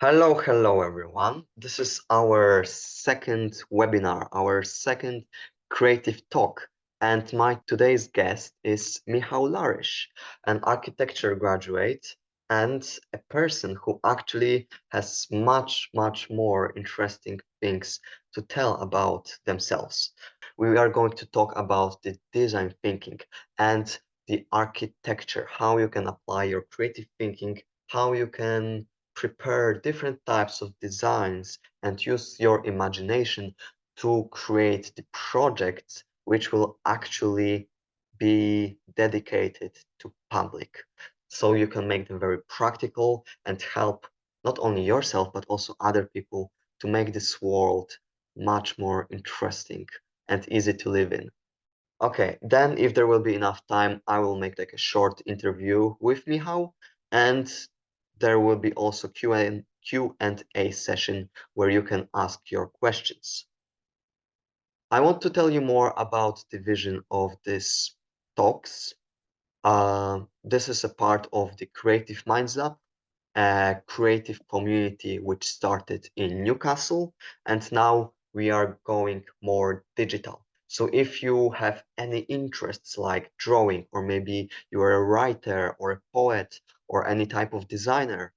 Hello everyone. This is our second webinar, our second creative talk. And my today's guest is Michał Larysz, an architecture graduate and a person who actually has much more interesting things to tell about themselves. We are going to talk about the design thinking and the architecture, how you can apply your creative thinking, how you can prepare different types of designs and use your imagination to create the projects which will actually be dedicated to public. So you can make them very practical and help not only yourself but also other people to make this world much more interesting and easy to live in. Okay, then if there will be enough time, I will make like a short interview with Michał, and there will be also Q&A session where you can ask your questions. I want to tell you more about the vision of these talks. This is a part of the Creative Minds Lab, a creative community which started in Newcastle, and now we are going more digital. So if you have any interests like drawing, or maybe you are a writer or a poet or any type of designer,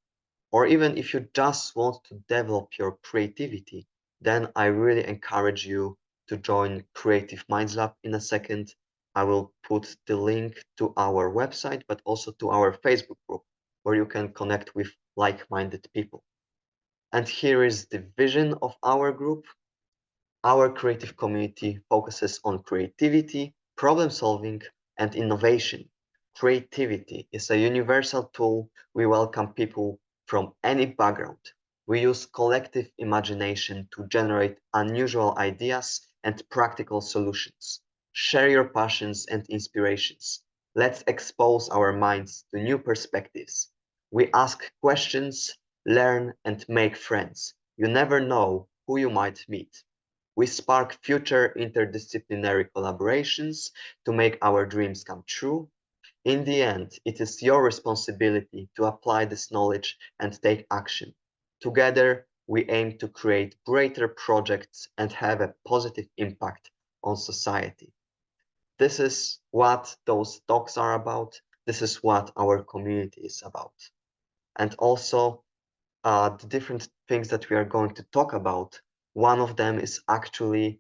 or even if you just want to develop your creativity, then I really encourage you to join Creative Minds Lab in a second. I will put the link to our website, but also to our Facebook group where you can connect with like-minded people. And here is the vision of our group. Our creative community focuses on creativity, problem solving, and innovation. Creativity is a universal tool. We welcome people from any background. We use collective imagination to generate unusual ideas and practical solutions. Share your passions and inspirations. Let's expose our minds to new perspectives. We ask questions, learn, and make friends. You never know who you might meet. We spark future interdisciplinary collaborations to make our dreams come true. In the end, it is your responsibility to apply this knowledge and take action. Together, we aim to create greater projects and have a positive impact on society. This is what those talks are about. This is what our community is about. And also, the different things that we are going to talk about, one of them is actually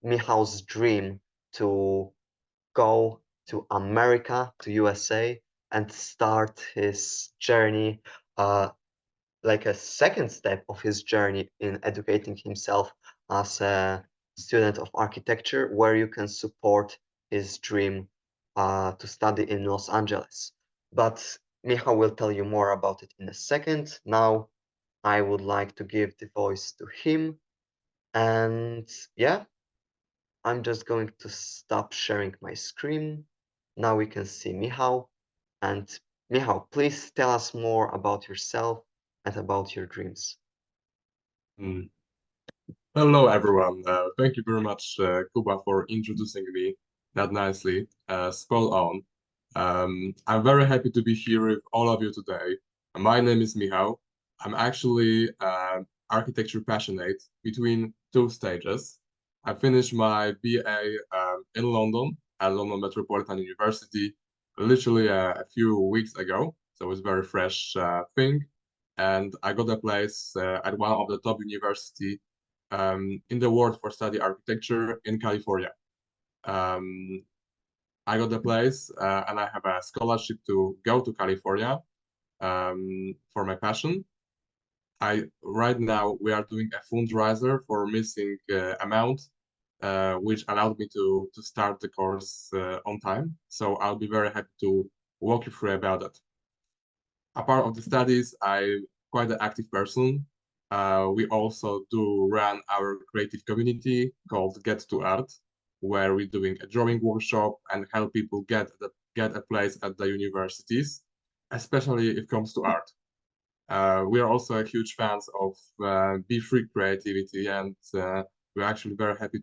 Michał's dream to go to America, to USA, and start his journey, like a second step of his journey in educating himself as a student of architecture, where you can support his dream to study in Los Angeles. But Michał will tell you more about it in a second. Now, I would like to give the voice to him. And yeah, I'm just going to stop sharing my screen. Now we can see Michał. And Michał, please tell us more about yourself and about your dreams. Mm. Hello, everyone. Thank you very much, Kuba, for introducing me that nicely. Spot on. I'm very happy to be here with all of you today. My name is Michał. I'm actually architecture passionate between two stages. I finished my BA in London at London Metropolitan University literally a few weeks ago. So it's a very fresh thing. And I got a place at one of the top university in the world for study architecture in California. Um, I got the place and I have a scholarship to go to California for my passion. Right now we are doing a fundraiser for missing amount, which allowed me to start the course on time. So I'll be very happy to walk you through about that. Apart of the studies, I'm quite an active person. We also do run our creative community called Get to Art, where we're doing a drawing workshop and help people get a place at the universities, especially if it comes to art. We are also a huge fans of Be Free creativity, and we're actually very happy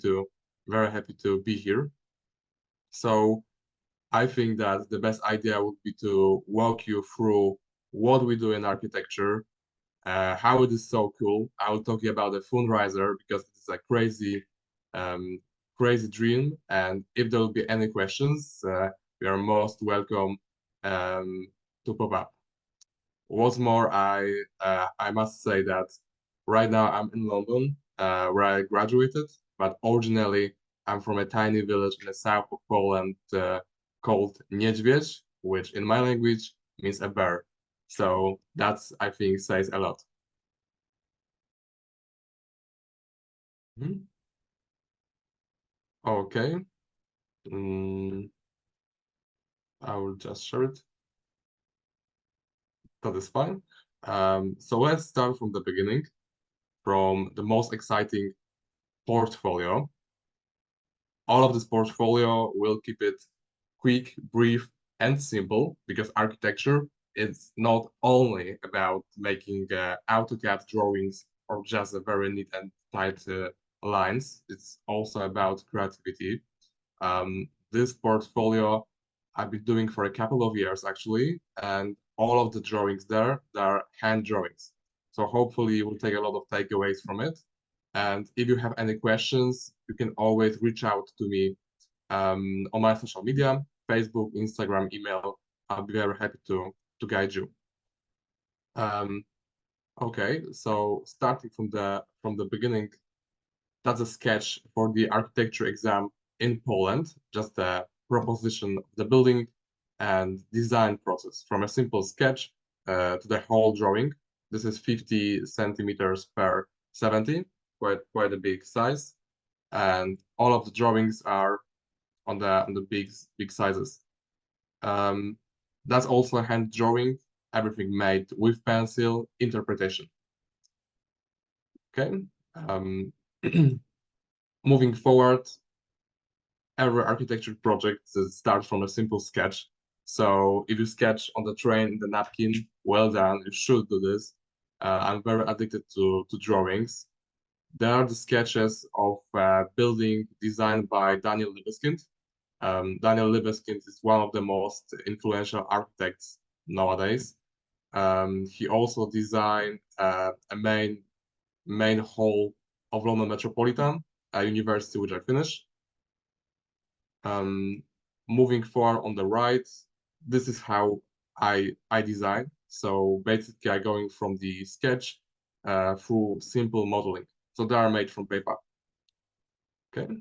to be here. So I think that the best idea would be to walk you through what we do in architecture, how it is so cool. I will talk you about the fundraiser because it's a um, crazy dream. And if there will be any questions, you are most welcome to pop up. What's more, I must say that right now I'm in London, where I graduated, but originally I'm from a tiny village in the south of Poland called Niedźwiedź, which in my language means a bear. So that's, I think, says a lot. Mhm. Okay. Mm, I will just share it. That is fine. So let's start from the beginning, from the most exciting portfolio. All of this portfolio will keep it quick, brief, and simple because architecture is not only about making AutoCAD drawings or just a very neat and tight lines. It's also about creativity. This portfolio I've been doing for a couple of years actually, and all of the drawings there, they are hand drawings. So hopefully you will take a lot of takeaways from it. And if you have any questions, you can always reach out to me on my social media, Facebook, Instagram, email. I'll be very happy to guide you. Um, okay, so starting from the beginning, that's a sketch for the architecture exam in Poland, just a proposition of the building and design process from a simple sketch to the whole drawing. This is 50 centimeters per 70, quite a big size. And all of the drawings are on the big sizes. Um, that's also a hand drawing, everything made with pencil, interpretation. Okay. Um, moving forward, every architecture project starts from a simple sketch. So if you sketch on the train in the napkin, well done, you should do this. I'm very addicted to drawings. There are the sketches of building designed by Daniel Libeskind. Daniel Libeskind is one of the most influential architects nowadays. He also designed a main hall of London Metropolitan, a university which I finished. Um, moving forward on the right, this is how I design. So basically, I going from the sketch through simple modeling. So they are made from paper. Okay.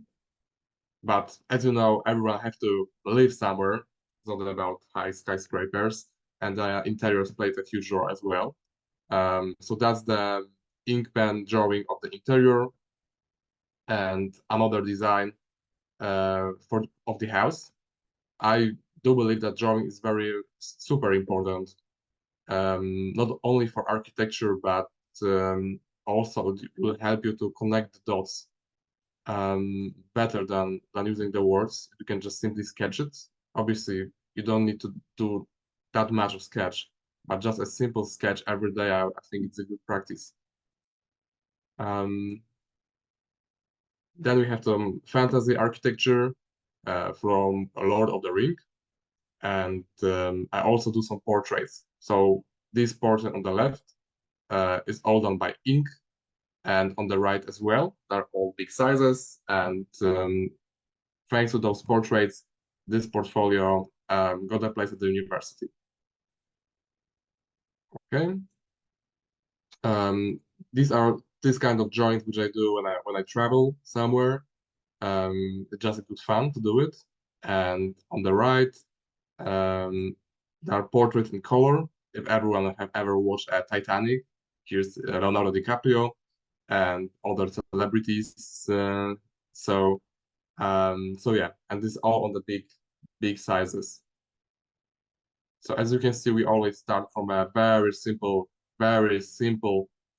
But as you know, everyone have to live somewhere. It's not about high skyscrapers, and the interiors plays a huge role as well. So that's the ink pen drawing of the interior and another design of the house. I do believe that drawing is very super important, not only for architecture, but also it will help you to connect the dots better than using the words. You can just simply sketch it. Obviously, you don't need to do that much of sketch, but just a simple sketch every day, I think it's a good practice. Um, then we have some fantasy architecture from Lord of the Ring, and I also do some portraits. So this portrait on the left is all done by ink, and on the right as well. They're all big sizes, and thanks to those portraits, this portfolio got a place at the university. Okay. These are this kind of drawings which I do when I travel somewhere. It's just a good fun to do it. And on the right, there are portraits in color. If everyone have ever watched Titanic, here's Leonardo DiCaprio and other celebrities. So yeah, and this is all on the big sizes. So as you can see, we always start from a very simple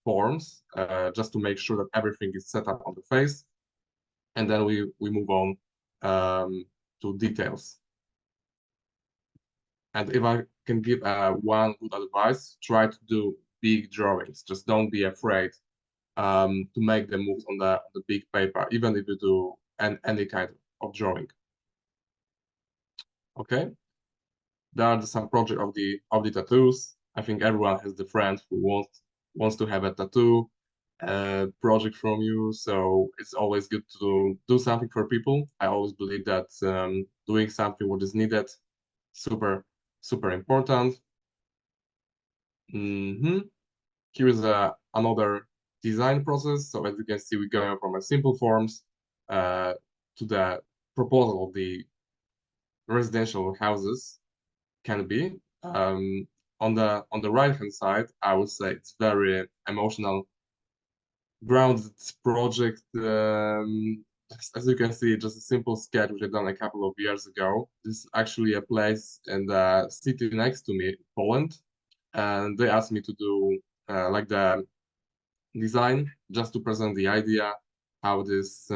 forms, just to make sure that everything is set up on the face, and then we move on to details. And if I can give one good advice, try to do big drawings. Just don't be afraid to make the moves on the big paper, even if you do any kind of drawing. Okay. There are some project of the tattoos. I think everyone has the friend who wants to have a tattoo project from you. So it's always good to do something for people. I always believe that doing something what is needed, super, super important. Here is another design process. So as you can see, we're going from a simple forms to the proposal of the residential houses can be. On the right hand side, I would say it's very emotional, grounded project. As you can see, just a simple sketch which I've done a couple of years ago. This is actually a place in the city next to me, Poland, and they asked me to do like the design just to present the idea how this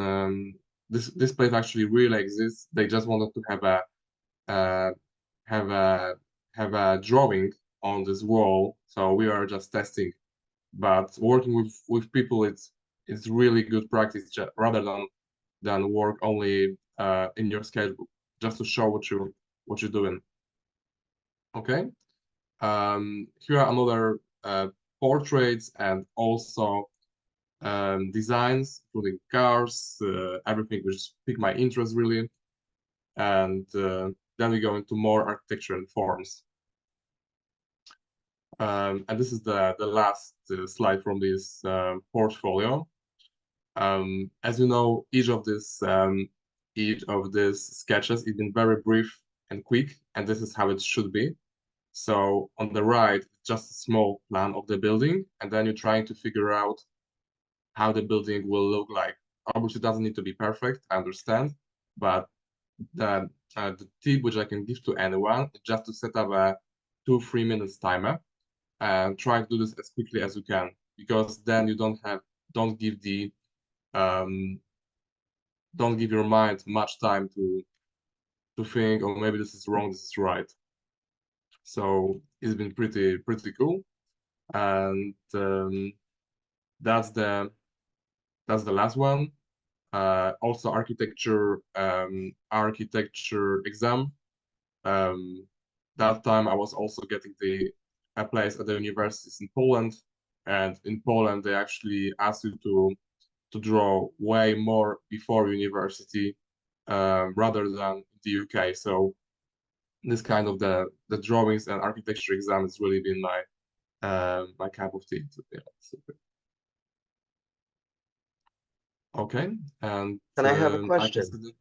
place actually really exists. They just wanted to have a uh, have a have a drawing on this wall, so we are just testing. But working with people, it's really good practice rather than work only in your sketchbook, just to show what you're doing. Okay. Here are another portraits and also designs, including cars, everything which piqued my interest really. And then we go into more architecture and forms. And this is the last slide from this portfolio. As you know, each of these sketches has been very brief and quick, and this is how it should be. So on the right, just a small plan of the building, and then you're trying to figure out how the building will look like. Obviously, it doesn't need to be perfect, I understand, but the tip which I can give to anyone is just to set up a 2-3 minutes timer and try to do this as quickly as you can, because then you don't give your mind much time to think, oh, maybe this is wrong, this is right. So it's been pretty cool, and that's the last one. Also architecture exam. That time I was also getting a place at the universities in Poland, and in Poland they actually ask you to draw way more before university rather than the UK. So this kind of the drawings and architecture exam has really been my cup of tea. Yeah, super. Okay, and Can I have a I can question? see that.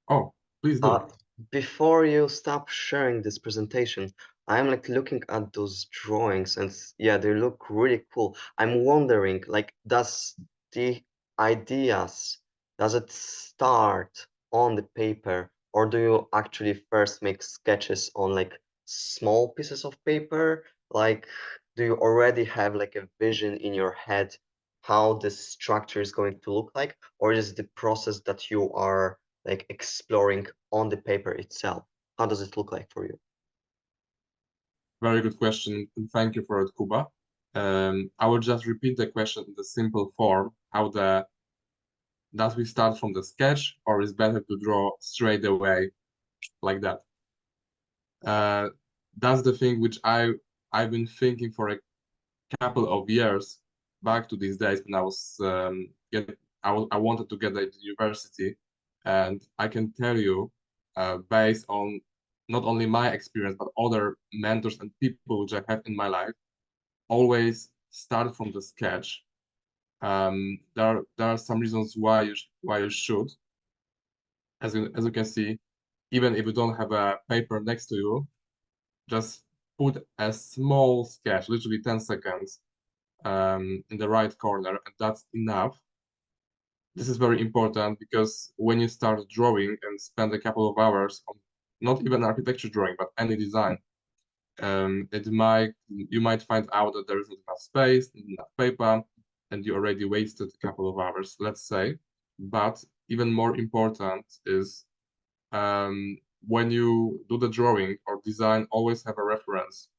Oh, please do. Uh, Before you stop sharing this presentation, I'm like looking at those drawings and yeah, they look really cool. I'm wondering, like, does the ideas, does it start on the paper or do you actually first make sketches on like small pieces of paper? Like, do you already have like a vision in your head how this structure is going to look like, or is it the process that you are like exploring on the paper itself? How does it look like for you? Very good question. And thank you for it, Kuba. I will just repeat the question in the simple form. Does we start from the sketch, or is better to draw straight away like that? Uh, that's the thing which I've been thinking for a couple of years back to these days when I wanted to get at university, and I can tell you, based on not only my experience but other mentors and people which I have in my life, always start from the sketch. There are some reasons why you should. As you can see, even if you don't have a paper next to you, just put a small sketch, literally 10 seconds, in the right corner, and that's enough. This is very important because when you start drawing and spend a couple of hours on not even architecture drawing, but any design, you might find out that there isn't enough space, enough paper, and you already wasted a couple of hours, let's say. But even more important is when you do the drawing or design, always have a reference,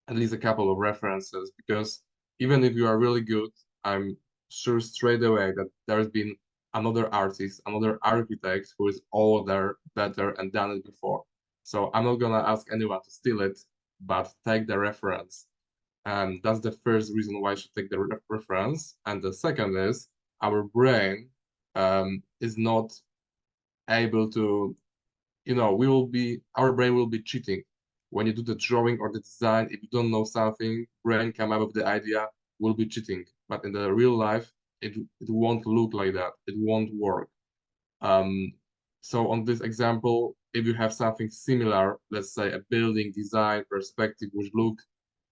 at least a couple of references, because even if you are really good, I'm sure straight away that there's been another artist, another architect who is older, better, and done it before. So I'm not gonna ask anyone to steal it, but take the reference. That's the first reason why I should take the reference. And the second is our brain is not able to, our brain will be cheating. When you do the drawing or the design, if you don't know something, brain come up with the idea, will be cheating. But in the real life, it won't look like that. It won't work. So on this example, if you have something similar, let's say a building design perspective which look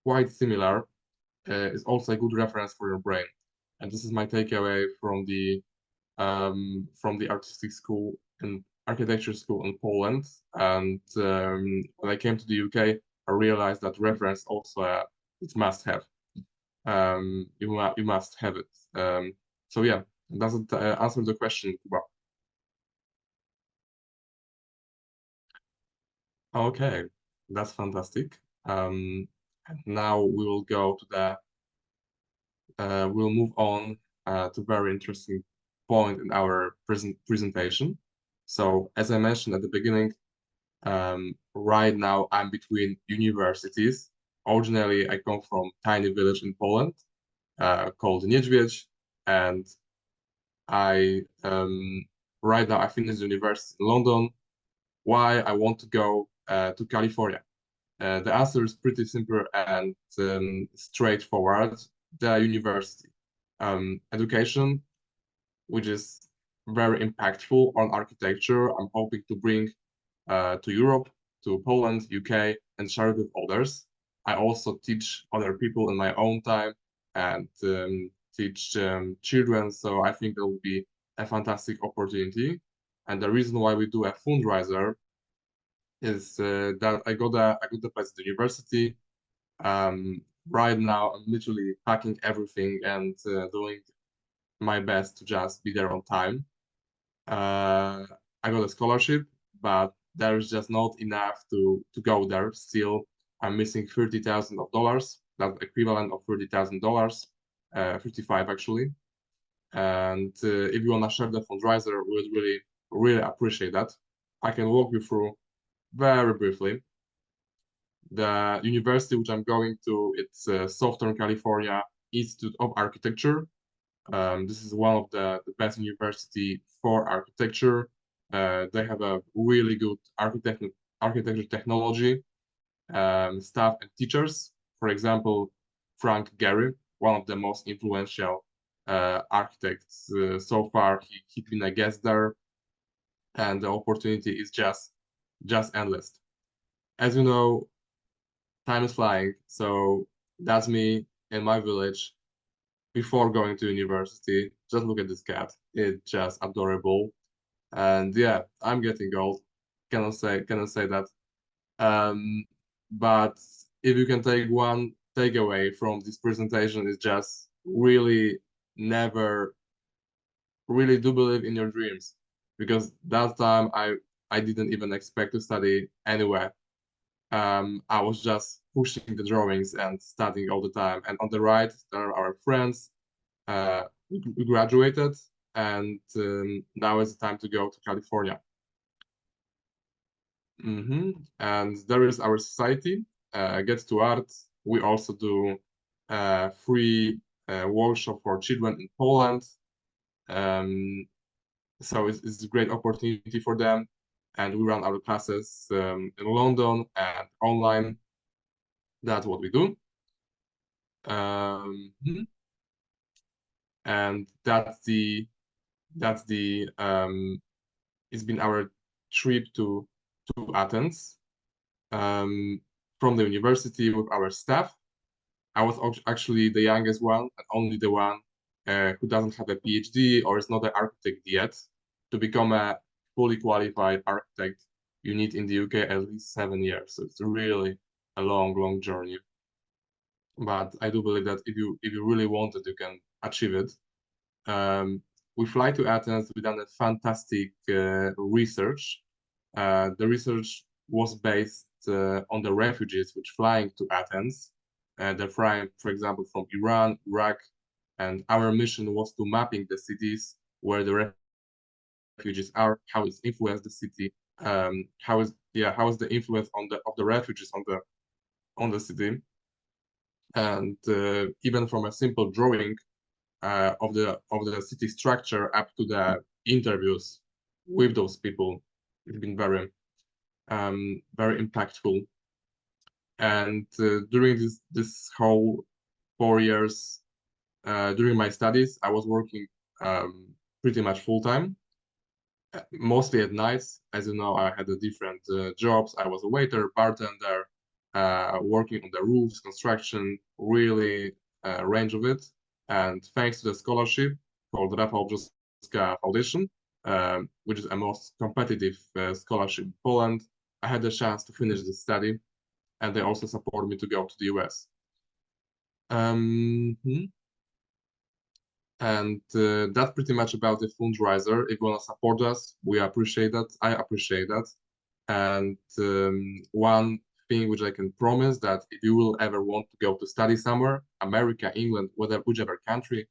quite similar, is also a good reference for your brain. And this is my takeaway from the artistic school and architecture school in Poland. And when I came to the UK, I realized that reference also it's must have. You must have it. So yeah, does it answer the question, Kuba? Okay, that's fantastic. And now we will go to we'll move on to very interesting point in our presentation. So as I mentioned at the beginning, right now I'm between universities. Originally, I come from tiny village in Poland called Niedźwiedź, and I right now I finished university in London. Why I want to go to California? The answer is pretty simple and straightforward. The university, education, which is very impactful on architecture. I'm hoping to bring to Europe, to Poland, UK, and share it with others. I also teach other people in my own time and teach children. So I think that will be a fantastic opportunity. And the reason why we do a fundraiser is that I got the place at the university. Right now, I'm literally packing everything and doing my best to just be there on time. I got a scholarship, but there's just not enough to go there. Still, I'm missing $30,000. That's equivalent of $30,000, 55 actually. And if you wanna share the fundraiser, we would really appreciate that. I can walk you through very briefly. The university which I'm going to, it's Southern California Institute of Architecture. This is one of the best university for architecture. They have a really good architecture technology, staff and teachers. For example, Frank Gehry, one of the most influential architects so far. He's been a guest there, and the opportunity is just endless. As you know, time is flying, so that's me in my village before going to university. Just look at this cat. It's just adorable. And yeah, I'm getting old. Cannot say that. But if you can take one takeaway from this presentation, is just really do believe in your dreams. Because that time I didn't even expect to study anywhere. I was just pushing the drawings and studying all the time. And on the right, there are our friends. We graduated, and now is the time to go to California. And there is our society, Get to Art. We also do free workshop for children in Poland. So it's a great opportunity for them. And we run our classes in London and online. That's what we do. And it's been our trip to Athens from the university with our staff. I was actually the youngest one and only the one who doesn't have a PhD or is not an architect yet. To become a fully qualified architect, you need in the UK at least 7 years. So it's really a long journey. But I do believe that if you really want it, you can achieve it. We fly to Athens. We've done a fantastic research. The research was based on the refugees which flying to Athens. They're flying, for example, from Iran, Iraq, and our mission was to mapping the cities where the refugees are, how it's influenced the city, how is the influence of the refugees on the city. And even from a simple drawing of the city structure up to the interviews with those people, it's been very impactful. And during this whole 4 years, during my studies, I was working pretty much full time, mostly at nights. As you know, I had a different jobs. I was a waiter, bartender, working on the roofs, construction, really range of it. And thanks to the scholarship called Rafał Brzoska Foundation, which is a most competitive scholarship in Poland, I had the chance to finish the study, and they also supported me to go to the US. And that's pretty much about the fundraiser. If you want to support us, we appreciate that. I appreciate that. And one thing which I can promise that if you will ever want to go to study somewhere, America, England, whichever country,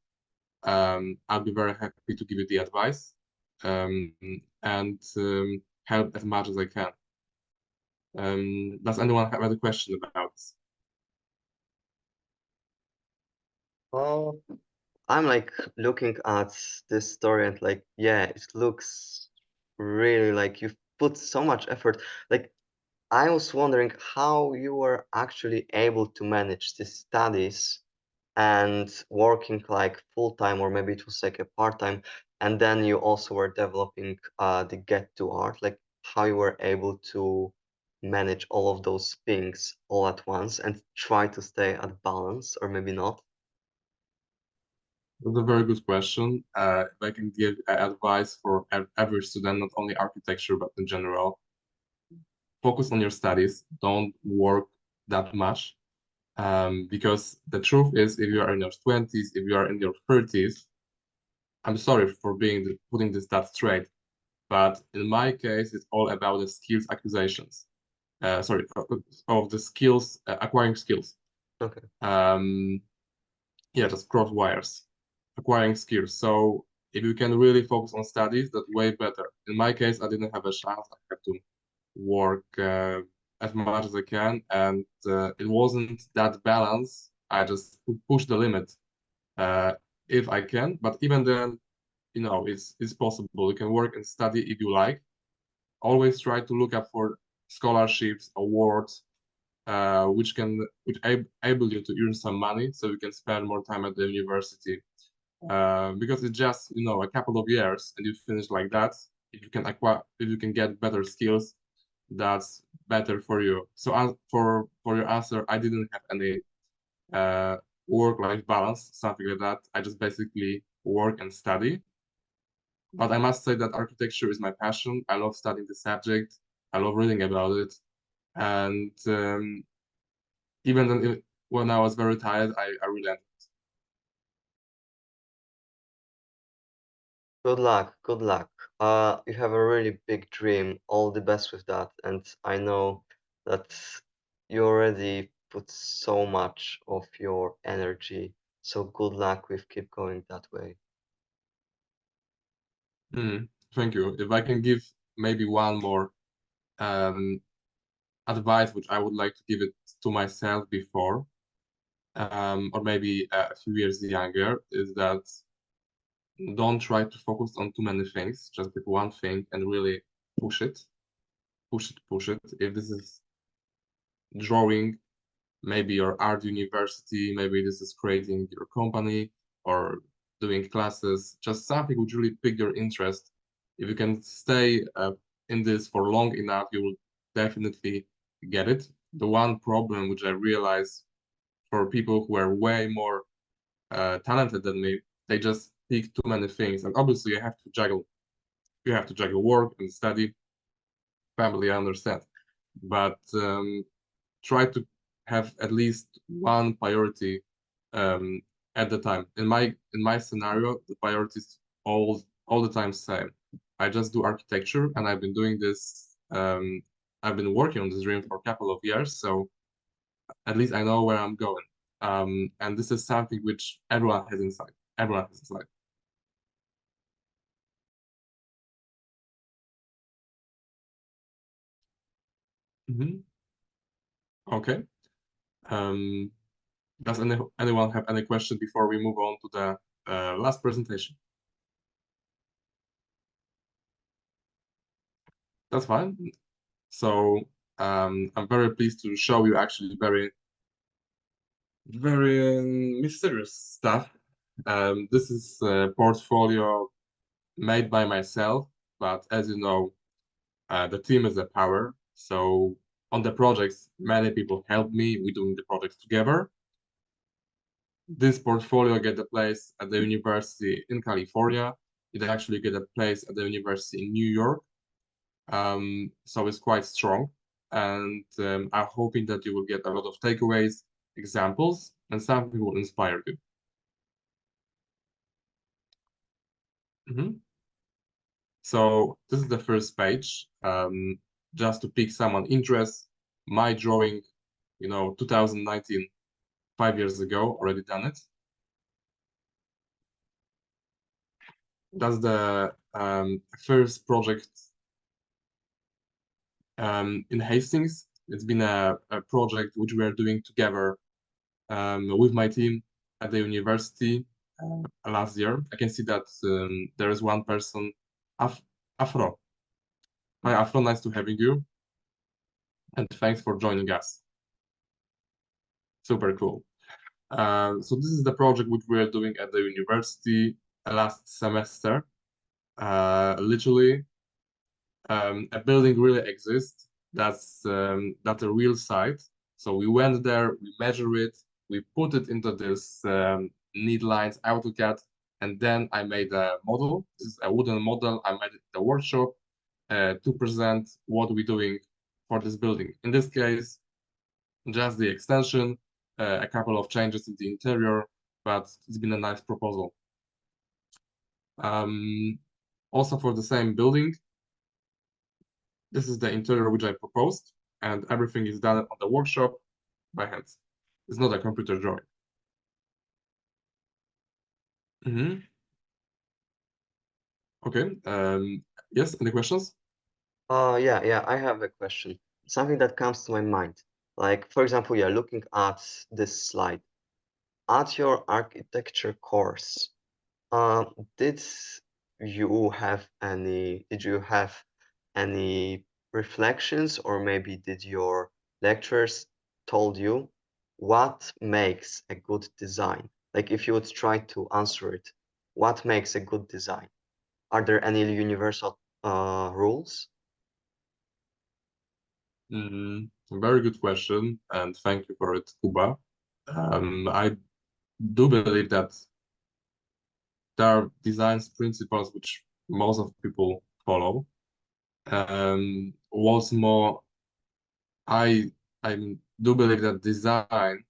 I'll be very happy to give you the advice and help as much as I can. Does anyone have any question about this? Oh, I'm like looking at this story and like, yeah, it looks really like you've put so much effort. Like, I was wondering how you were actually able to manage the studies and working like full time, or maybe it was like a part time, and then you also were developing the Get to Art, like how you were able to manage all of those things all at once and try to stay at balance, or maybe not. That's a very good question. If I can give advice for every student, not only architecture, but in general, focus on your studies. Don't work that much. Because the truth is, if you are in your 20s, if you are in your 30s, I'm sorry for putting this that straight, but in my case, it's all about the skills acquisitions. Sorry, of the skills, acquiring skills. Okay. Um, yeah, just cross wires, acquiring skills. So if you can really focus on studies, that's way better. In my case, I didn't have a chance. I had to work as much as I can, and it wasn't that balance. I just push the limit uh, if I can. But even then, it's possible. You can work and study if you like. Always try to look up for scholarships, awards, which able you to earn some money, so you can spend more time at the university. Because it's just a couple of years, and you finish like that. If you can get better skills, that's better for you. So for your answer, I didn't have any work-life balance, something like that. I just basically work and study. But I must say that architecture is my passion. I love studying the subject. I love reading about it. And even then, when I was very tired, I relented. Good luck, good luck. You have a really big dream. All the best with that. And I know that you already put so much of your energy. So good luck with keep going that way. Thank you. If I can give maybe one more um, advice, which I would like to give it to myself before, or maybe a few years younger, is that don't try to focus on too many things. Just pick one thing and really push it, push it, push it. If this is drawing, maybe your art university, maybe this is creating your company or doing classes, just something which really pique your interest. If you can stay in this for long enough, you will definitely get it. The one problem which I realize for people who are way more talented than me, they just pick too many things. And obviously you have to juggle. You have to juggle work and study, family, I understand. But try to have at least one priority um, at the time. In my scenario, the priority is all the time same. I just do architecture, and I've been doing this. I've been working on this dream for a couple of years, so at least I know where I'm going. And this is something which everyone has inside. Everyone has inside. Okay. Um, Does anyone have any question before we move on to the last presentation? That's fine. So I'm very pleased to show you actually very, very mysterious stuff. This is a portfolio made by myself, but as you know, the team is a power. So on the projects, many people help me. We're doing the projects together. This portfolio get a place at the university in California. It actually get a place at the university in New York. So it's quite strong. And I'm hoping that you will get a lot of takeaways, examples, and something will inspire you. So this is the first page, just to pick someone interest. My drawing, 2019, 5 years ago, already done it. That's the first project in Hastings. It's been a project which we are doing together with my team at the university last year. I can see that there is one person, Afro. Hi, Afro, nice to having you. And thanks for joining us. Super cool. So this is the project which we are doing at the university last semester. Literally, a building really exists. That's a real site. So we went there, we measure it, we put it into this neat lines AutoCAD, and then I made a model. This is a wooden model. I made it in the workshop to present what we're doing for this building. In this case, just the extension, a couple of changes in the interior, but it's been a nice proposal. Also for the same building, this is the interior which I proposed, and everything is done on the workshop by hand. It's not a computer drawing. Okay. Yes, any questions? Yeah, I have a question. Something that comes to my mind. Like, for example, you're looking at this slide. At your architecture course, did did you have any reflections, or maybe did your lecturers told you what makes a good design? Like, if you would try to answer it, what makes a good design? Are there any universal rules? Very good question, and thank you for it, Kuba. I do believe that there are design principles which most of people follow. What's more, I I do believe that design,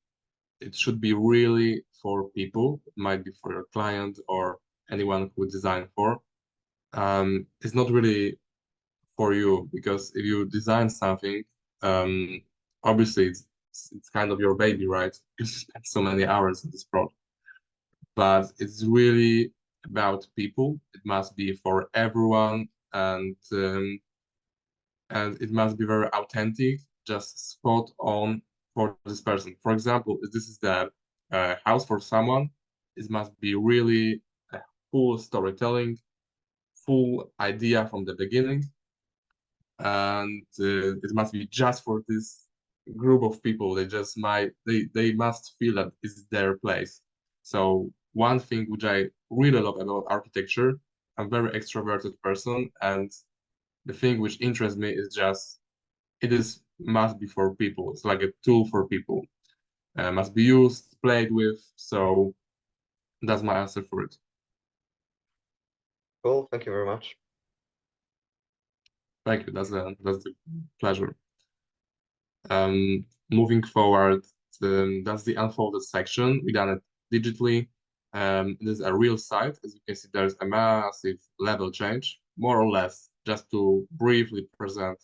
it should be really for people. It might be for your client or anyone who design for. It's not really for you, because if you design something, um, obviously it's kind of your baby, right? You spend so many hours on this project, but it's really about people. It must be for everyone, and it must be very authentic, just spot on for this person. For example, if this is the house for someone, it must be really a full storytelling, full idea from the beginning, and it must be just for this group of people. They must feel that it's their place. So one thing which I really love about architecture, I'm a very extroverted person, and the thing which interests me is just it is must be for people. It's like a tool for people. Must be used, played with. So that's my answer for it. Cool, thank you very much. Thank you. That's the pleasure. Moving forward, that's the unfolded section. We done it digitally. It is a real site. As you can see, there's a massive level change, more or less, just to briefly present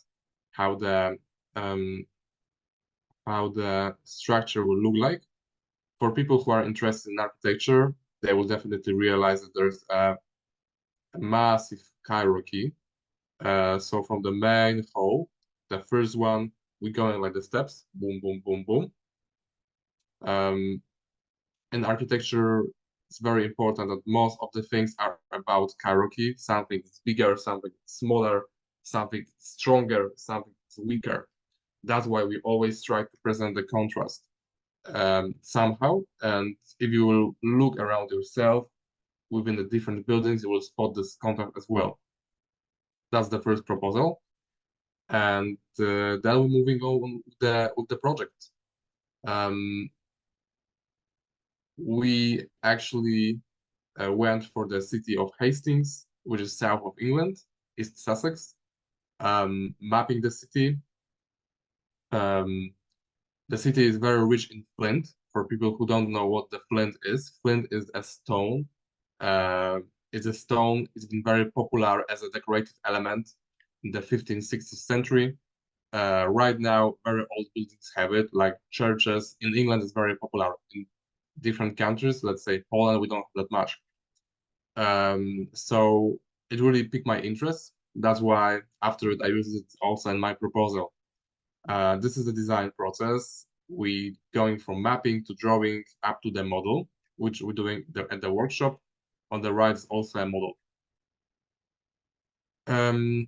how the um, structure will look like. For people who are interested in architecture, they will definitely realize that there's a massive hierarchy. So from the main hall, the first one, we're going like the steps, boom, boom, boom, boom. in architecture, it's very important that most of the things are about hierarchy. Something is bigger, something is smaller, something stronger, something is weaker. That's why we always try to present the contrast somehow. And if you will look around yourself within the different buildings, you will spot this contrast as well. That's the first proposal. And then we're moving on with the project. We actually went for the city of Hastings, which is south of England, East Sussex, mapping the city. The city is very rich in flint. For people who don't know what the flint is a stone. It's a stone. It's been very popular as a decorative element in the 15th, 16th century. Right now, very old buildings have it, like churches. In England, it's very popular. In different countries, let's say Poland, we don't have that much. So it really piqued my interest. That's why after it, I used it also in my proposal. This is the design process. We going from mapping to drawing up to the model, which we're doing at the workshop. On the right is also a model. And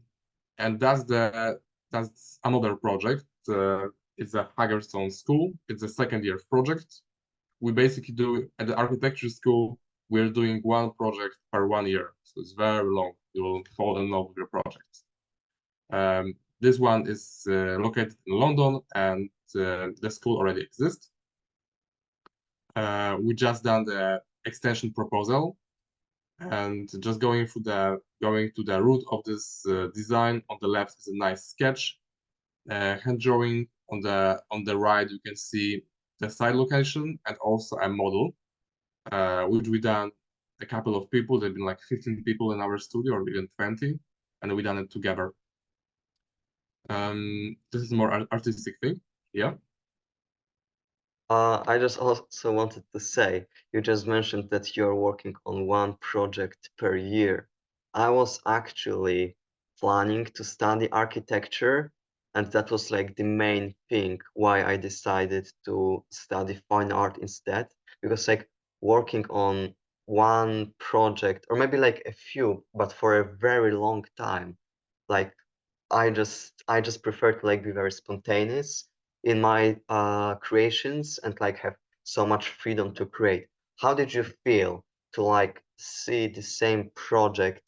that's another project. It's a Hagerstown school. It's a second year project. We basically do at the architecture school, we're doing one project per 1 year. So it's very long. You will fall in love with your project. This one is located in London, and the school already exists. We just done the extension proposal, and just going to the root of this design. On the left is a nice sketch, hand drawing. On the right, you can see the site location and also a model, which we done a couple of people. There've been like 15 people in our studio, or even 20, and we done it together. This is more artistic thing. Yeah. I just also wanted to say, you just mentioned that you're working on one project per year. I was actually planning to study architecture, and that was like the main thing why I decided to study fine art instead, because like working on one project, or maybe like a few, but for a very long time, like I just prefer to like be very spontaneous in my creations and like have so much freedom to create. How did you feel to like see the same project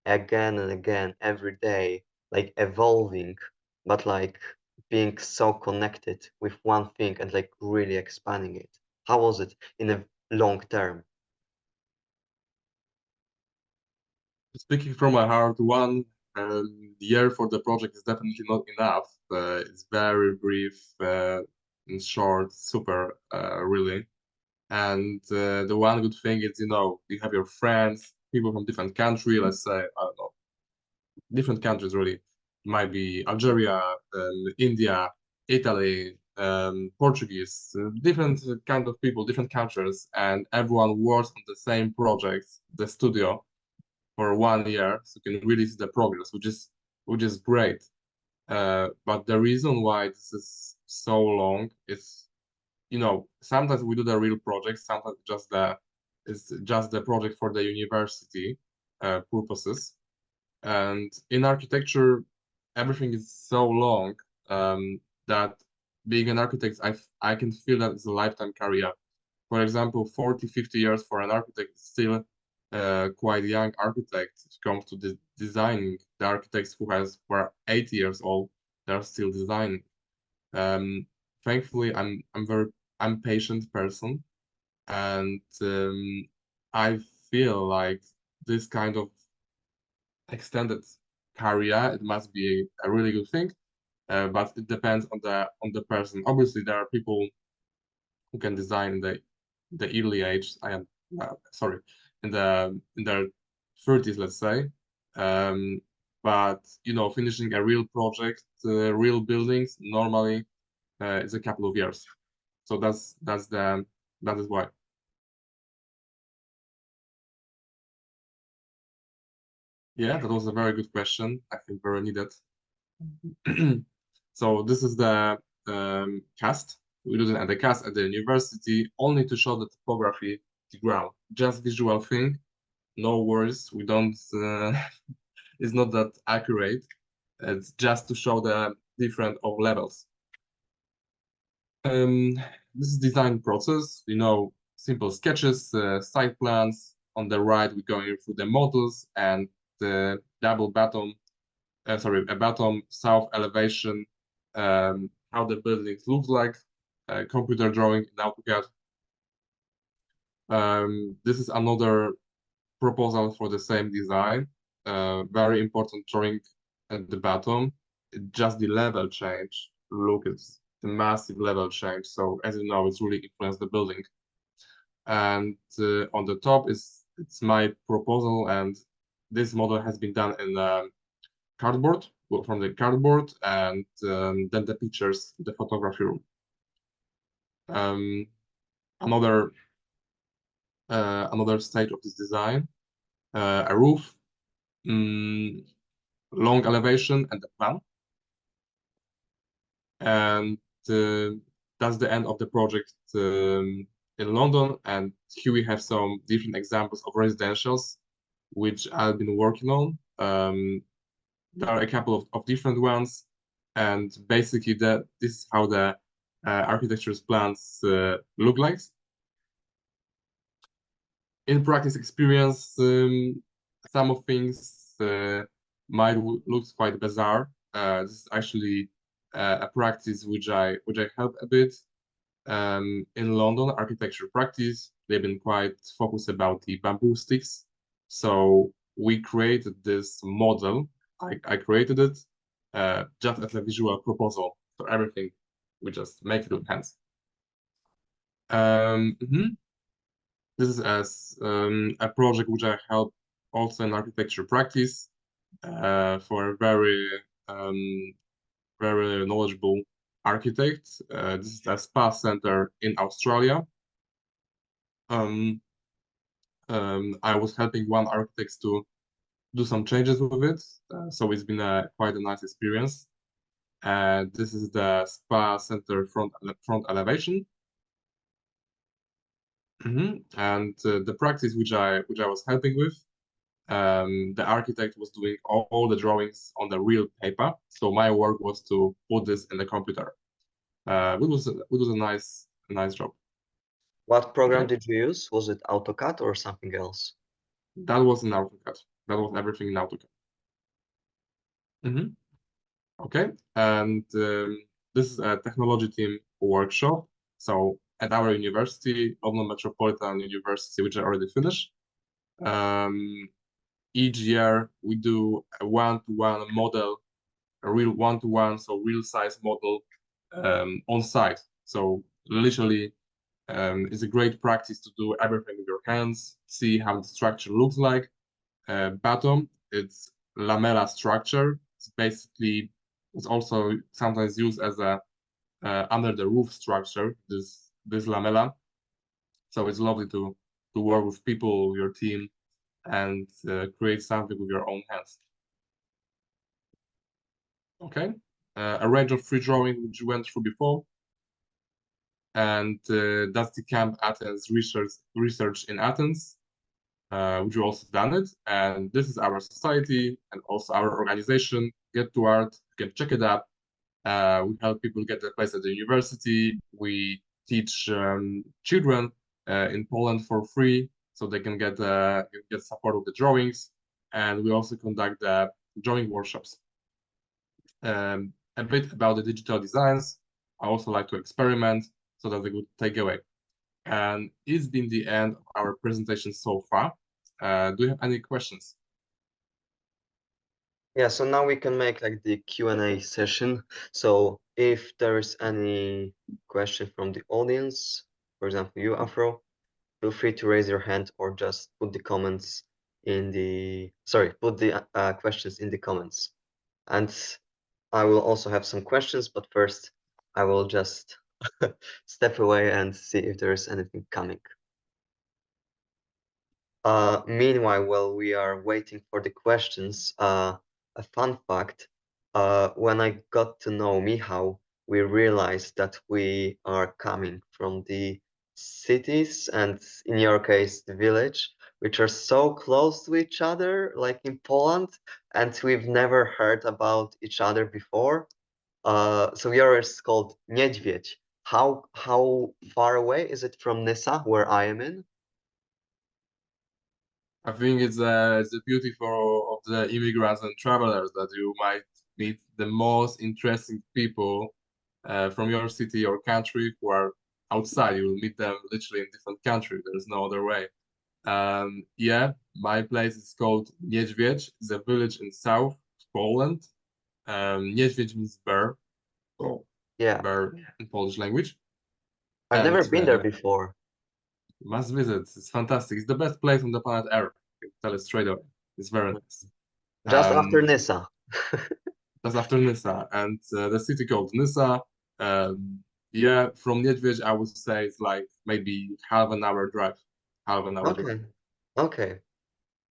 again and again every day, like evolving, but like being so connected with one thing and like really expanding it? How was it in a long term? Speaking from my heart, 1 year for the project is definitely not enough. It's very brief and short, super, really. And the one good thing is, you have your friends, people from different country, let's say, I don't know, different countries really. Might be Algeria, India, Italy, Portuguese, different kind of people, different cultures, and everyone works on the same project, the studio, for 1 year, so you can really see the progress, which is great. But the reason why this is so long is, sometimes we do the real project, sometimes it's just the project for the university purposes. And in architecture, everything is so long that being an architect, I can feel that it's a lifetime career. For example, 40, 50 years for an architect is still quite young architect. It comes to the designing. The architects who were 80 years old, they're still designing. Thankfully, I'm patient person, and I feel like this kind of extended career, it must be a really good thing. But it depends on the person. Obviously, there are people who can design in the early age. I am sorry, in their 30s, let's say. But finishing a real project, real buildings, normally it's a couple of years. So that is why. Yeah, that was a very good question. I think very needed. So this is the cast. We do it at the class at the university only to show the topography, the ground. Just visual thing. No worries. We don't. It's not that accurate. It's just to show the different of levels. This is design process. Simple sketches, site plans. On the right, we're going through the models and the double bottom, a bottom south elevation, how the building looks like, computer drawing in AutoCAD. This is another proposal for the same design. Very important drawing at the bottom. Just the level change. Look, it's the massive level change. So as you know, it's really influenced the building. And on the top it's my proposal, and this model has been done in cardboard, from the cardboard, and then the pictures, the photography room. Another stage of this design, a roof, long elevation, and a plan. And that's the end of the project in London. And here we have some different examples of residentials which I've been working on. There are a couple of different ones, and basically this is how the architecture's plans look like. In practice experience, some of things might look quite bizarre. This is actually a practice which I help a bit in London. Architecture practice, they've been quite focused about the bamboo sticks. So we created this model. I created it just as a visual proposal. So everything we just make it with hands. This is as a project which I help also in architecture practice for a very knowledgeable architect. This is a spa center in Australia. I was helping one architect to do some changes with it, so it's been quite a nice experience. This is the spa center front elevation. And the practice which I was helping with, the architect was doing all the drawings on the real paper, so my work was to put this in the computer. It was a nice job. What program Okay. did you use? Was it AutoCAD or something else? That was in AutoCAD. That was everything in AutoCAD. Okay, and this is a technology team workshop. So at our university, London Metropolitan University, which I already finished, each year we do a one-to-one model, a real one-to-one, so real size model on site. So literally, it's a great practice to do everything with your hands, see how the structure looks like. Bottom, it's lamella structure. It's also sometimes used as a under the roof structure, this lamella. So it's lovely to work with people, your team, and create something with your own hands. Okay, a range of free drawing which you went through before, and that's the Camp Athens research in Athens, which we also done it. And this is our society and also our organization, Get to Art. You can check it out. We help people get a place at the university. We teach children in Poland for free, so they can get support with the drawings. And we also conduct the drawing workshops. A bit about the digital designs. I also like to experiment, so that's a good takeaway. And it's been the end of our presentation so far. Do you have any questions? Yeah, so now we can make like the Q&A session. So if there is any question from the audience, for example, you, Afro, feel free to raise your hand or just put the comments in the, put the questions in the comments. And I will also have some questions, but first I will just step away and see if there is anything coming. Meanwhile, while we are waiting for the questions, a fun fact, when I got to know Michał, we realize that we are coming from the cities and in your case the village, which are so close to each other, like in Poland, and we've never heard about each other before. So yours is called Niedźwiedź. How far away is it from Nysa, where I am in? I think it's the beauty of the immigrants and travelers that you might meet the most interesting people from your city or country who are outside. You will meet them literally in different country. There's no other way. Yeah, my place is called Niedźwiedź. It's a village in south Poland. Niedźwiedź means bear, so Yeah, bear in Polish language. I've And never been there before. you must visit. It's fantastic. It's the best place on the planet Earth. I can tell it straight away. It's very nice. Just after Um, Nysa. just after Nysa, and the city called Nysa. Um, yeah, from Niedźwiedź, I would say it's like maybe half an hour drive. Half an hour drive. Okay, okay.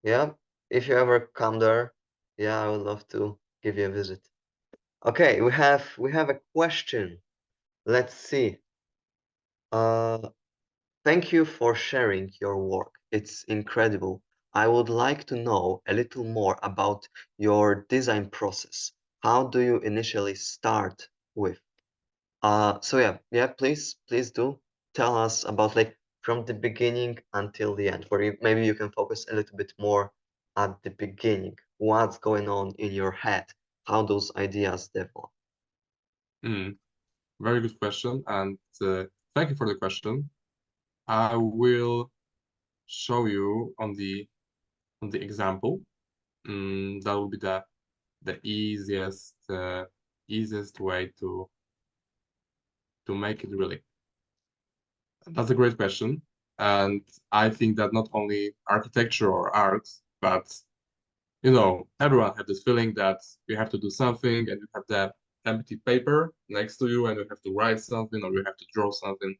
Yeah, if you ever come there, yeah, I would love to give you a visit. Okay, we have a question. Let's see. Uh, Thank you for sharing your work. It's incredible. I would like to know a little more about your design process. How do you initially start with? So yeah, please do tell us about like from the beginning until the end, where maybe you can focus a little bit more at the beginning. What's going on in your head? How those ideas develop? Mm, very good question, and thank you for the question. I will show you on the example. That will be the easiest way to make it really. That's a great question. And I think that not only architecture or art, but everyone have this feeling that you have to do something and you have that empty paper next to you and you have to write something or you have to draw something.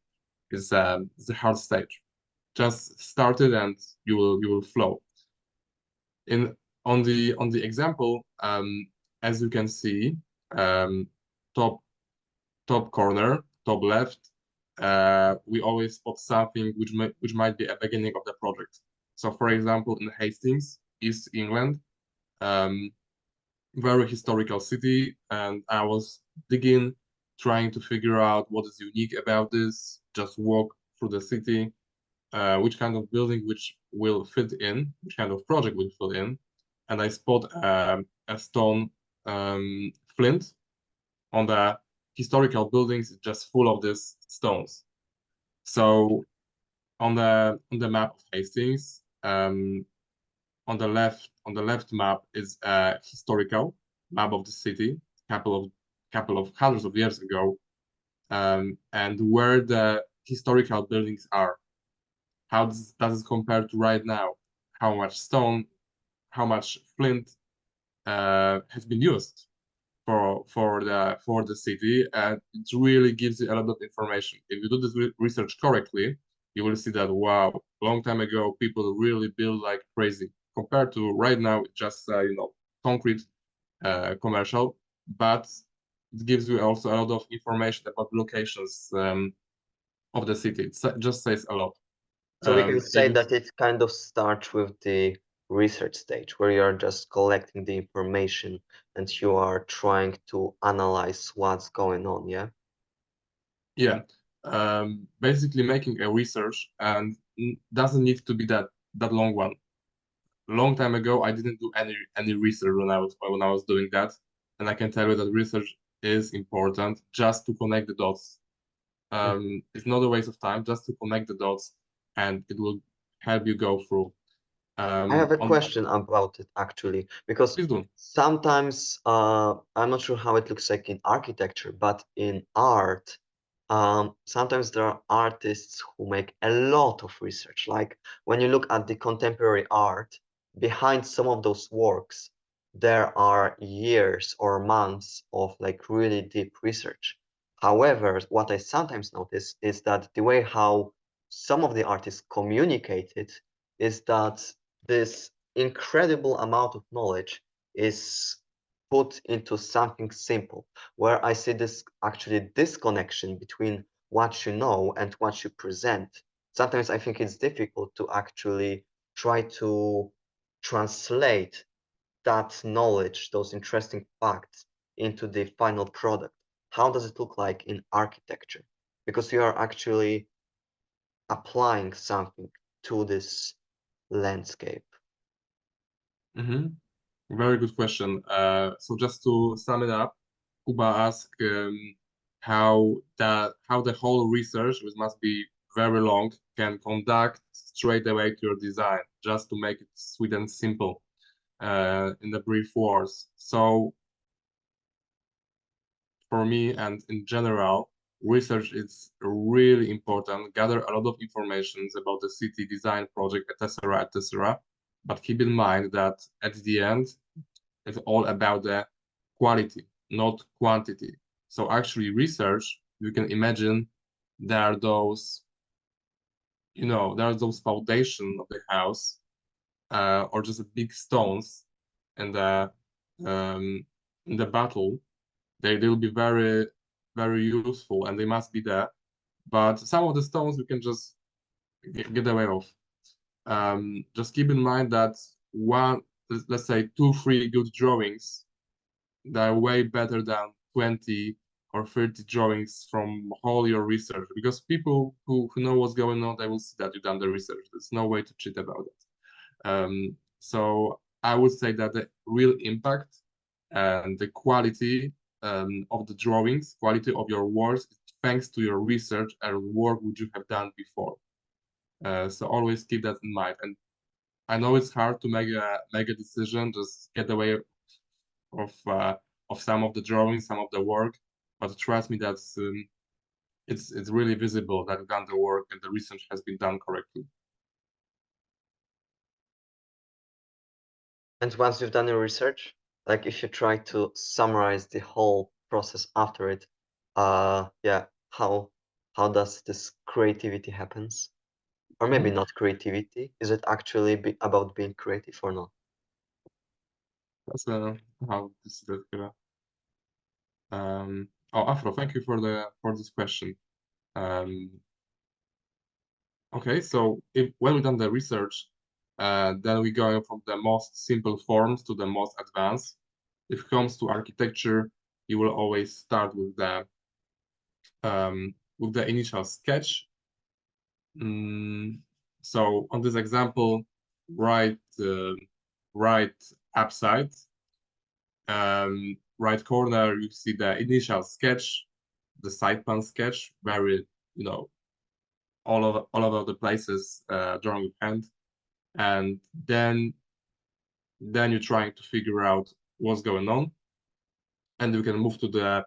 It's a hard stage. Just start it and you will flow. In on the example, as you can see, um, top top corner, top left, we always spot something which might be a beginning of the project. So, for example, in Hastings, East England, um, very historical city, and I was digging, trying to figure out what is unique about this. Just walk through the city, which kind of building which will fit in, which kind of project will fit in, and I spot a stone flint on the historical buildings just full of these stones. So on the map of Hastings, on the left map is a historical map of the city, couple of hundreds of years ago, and where the historical buildings are. How does it compare to right now? How much stone, how much flint has been used for the city, and it really gives you a lot of information. If you do this research correctly, you will see that wow, long time ago people really build like crazy. Compared to right now, it's just concrete commercial, but it gives you also a lot of information about locations of the city. It just says a lot. So we can say If you that it kind of starts with the research stage, where you're just collecting the information and you are trying to analyze what's going on, yeah? Yeah, basically making a research and doesn't need to be that long one. Long time ago, I didn't do any research when I was doing that, and I can tell you that research is important just to connect the dots. Mhm. It's not a waste of time, just to connect the dots, and it will help you go through. I have a On question about it actually, because Please do. sometimes I'm not sure how it looks like in architecture, but in art, sometimes there are artists who make a lot of research. Like when you look at the contemporary art, behind some of those works, there are years or months of like really deep research. However, what I sometimes notice is that the way how some of the artists communicate it is that this incredible amount of knowledge is put into something simple, where I see this actually disconnection between what you know and what you present. Sometimes I think it's difficult to actually try to translate that knowledge, those interesting facts, into the final product. How does it look like in architecture? Because you are actually applying something to this landscape. Mm-hmm. Very good question. So just to sum it up, Kuba asked how the whole research, which must be very long, can conduct straight away to your design, just to make it sweet and simple in the brief words. So for me and in general, research is really important. Gather a lot of information about the city design project, etc., etc. But keep in mind that at the end, it's all about the quality, not quantity. So actually, research, you can imagine there are those, there are those foundation of the house, or just big stones in the um, in the battle. They'll be very, very useful and they must be there. But some of the stones we can just get away of. Just keep in mind that let's say two, three good drawings, they're way better than 20 or 30 drawings from all your research, because people who know what's going on, they will see that you've done the research. There's no way to cheat about it. So I would say that the real impact and the quality of the drawings, quality of your works, thanks to your research and work which you have done before. So always keep that in mind. And I know it's hard to make a decision, just get away of some of the drawings, some of the work, but trust me, that's it's really visible that you've done the work and the research has been done correctly. And once you've done your research, like if you try to summarize the whole process after it, yeah, how does this creativity happens? Or maybe Mhm. not creativity. Is it actually about being creative or not? That's how this is. Oh, Afro, thank you for this question. Um, okay, so if when we've done the research, then we go from the most simple forms to the most advanced. If it comes to architecture, you will always start with the initial sketch. So on this example, right right upside, right corner, you see the initial sketch, the side plan sketch, very, all over the places, drawing with hand. And then you're trying to figure out what's going on. And we can move to the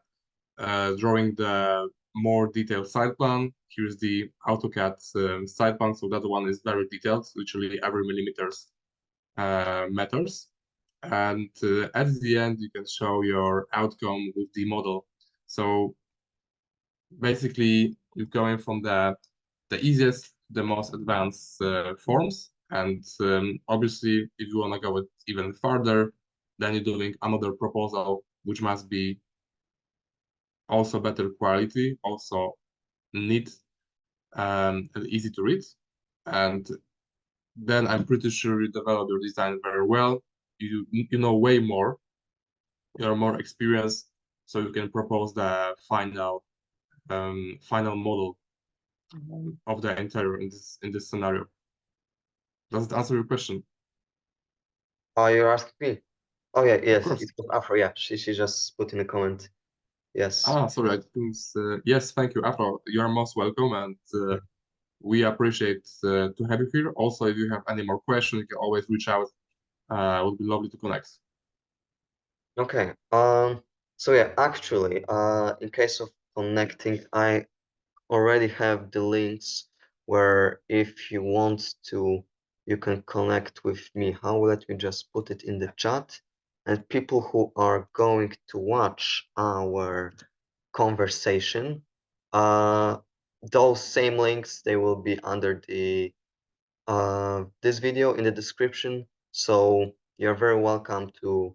drawing the more detailed side plan. Here's the AutoCAD side plan. So that one is very detailed. Literally every millimeters matters. And at the end, you can show your outcome with the model. So basically, you're going from the easiest to the most advanced forms. And obviously, if you want to go even further, then you're doing another proposal, which must be also better quality, also neat and easy to read. And then I'm pretty sure you develop your design very well. You know way more. You're more experienced, so you can propose the final model of the interior in this scenario. Does it answer your question? Oh, you're asking me? Oh yeah, Of yes, it course. was Afro. Yeah, she just put in a comment. Yes. Ah, sorry. I think yes. Thank you, Afro. You are most welcome, and we appreciate to have you here. Also, if you have any more questions, you can always reach out. It would be lovely to connect. Okay. So yeah, actually, in case of connecting, I already have the links where if you want to, you can connect with me. How let me just put it in the chat. And people who are going to watch our conversation, uh, those same links, they will be under the this video in the description. So you're very welcome to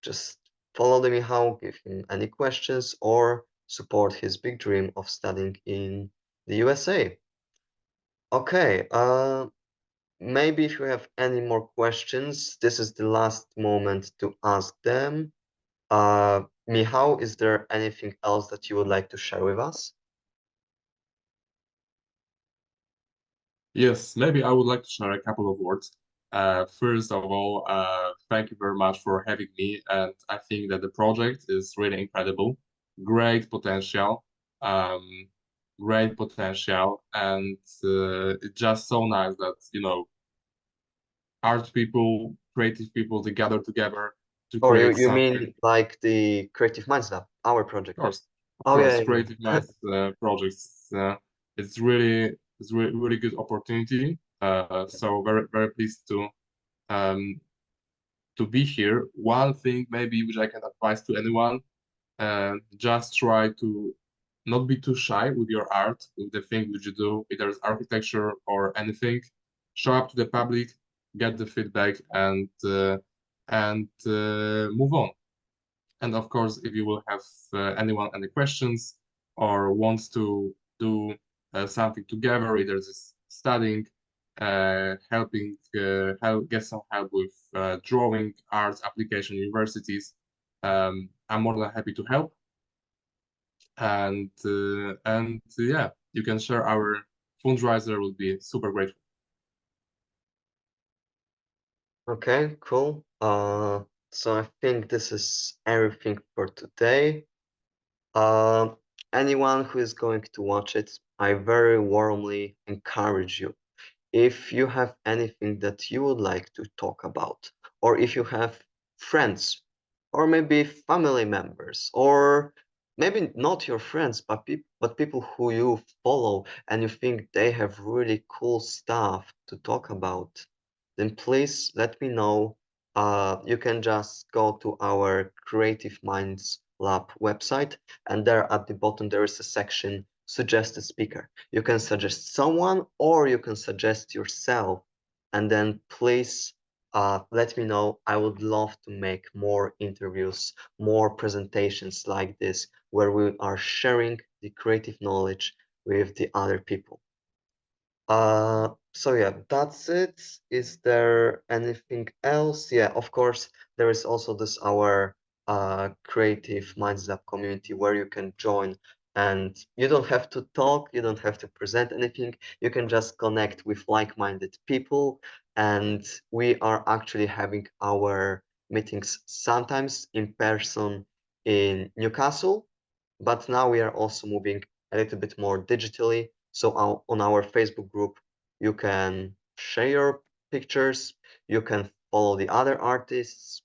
just follow the Michał, give him any questions, or support his big dream of studying in the USA. Okay, maybe if you have any more questions, this is the last moment to ask them. Michał, is there anything else that you would like to share with us? Yes, maybe I would like to share a couple of words. First of all, thank you very much for having me, and I think that the project is really incredible. Great potential, um, great potential, and it's just so nice that, art people, creative people, they gather together to Or create you something. mean like the Creative Minds Lab, our project? Of Oh yeah, course, yeah, creative yeah. minds projects. It's really really good opportunity. So very pleased um, to be here. One thing maybe which I can advise to anyone, just try to not be too shy with your art, with the thing which you do, either it's architecture or anything. Show up to the public, get the feedback, and move on. And of course, if you will have any questions or wants to do something together, either it's studying, get some help with drawing, arts, application, universities, I'm more than happy to help. And yeah, you can share our fundraiser. Will be super grateful. Okay, cool. So I think this is everything for today. Um, Anyone who is going to watch it, I very warmly encourage you. If you have anything that you would like to talk about, or if you have friends, or maybe family members, or maybe not your friends, but people who you follow and you think they have really cool stuff to talk about, then please let me know. You can just go to our Creative Minds Lab website, and there at the bottom there is a section Suggest a Speaker. You can suggest someone or you can suggest yourself, and then please let me know. I would love to make more interviews, more presentations like this, where we are sharing the creative knowledge with the other people. So yeah, that's it. Is there anything else? Yeah, of course, there is also this our Creative Minds Lab community where you can join and you don't have to talk, you don't have to present anything. You can just connect with like-minded people, and we are actually having our meetings sometimes in person in Newcastle, but now we are also moving a little bit more digitally. So on our Facebook group, you can share your pictures, you can follow the other artists,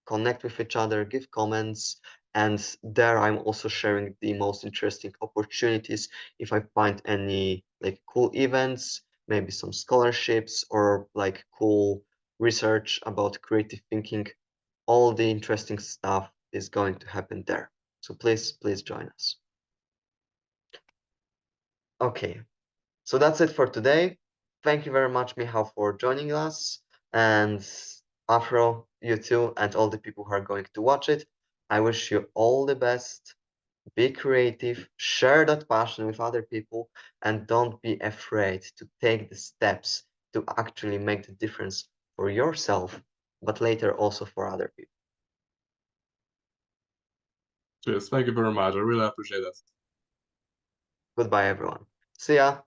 connect with each other, give comments, and there I'm also sharing the most interesting opportunities. If I find any like cool events, maybe some scholarships or like cool research about creative thinking, all the interesting stuff is going to happen there. So please join us. Okay, so that's it for today. Thank you very much, Michał, for joining us. And Afro, you too, and all the people who are going to watch it. I wish you all the best. Be creative, share that passion with other people, and don't be afraid to take the steps to actually make the difference for yourself, but later also for other people. Cheers. Thank you very much. I really appreciate that. Goodbye, everyone. See ya.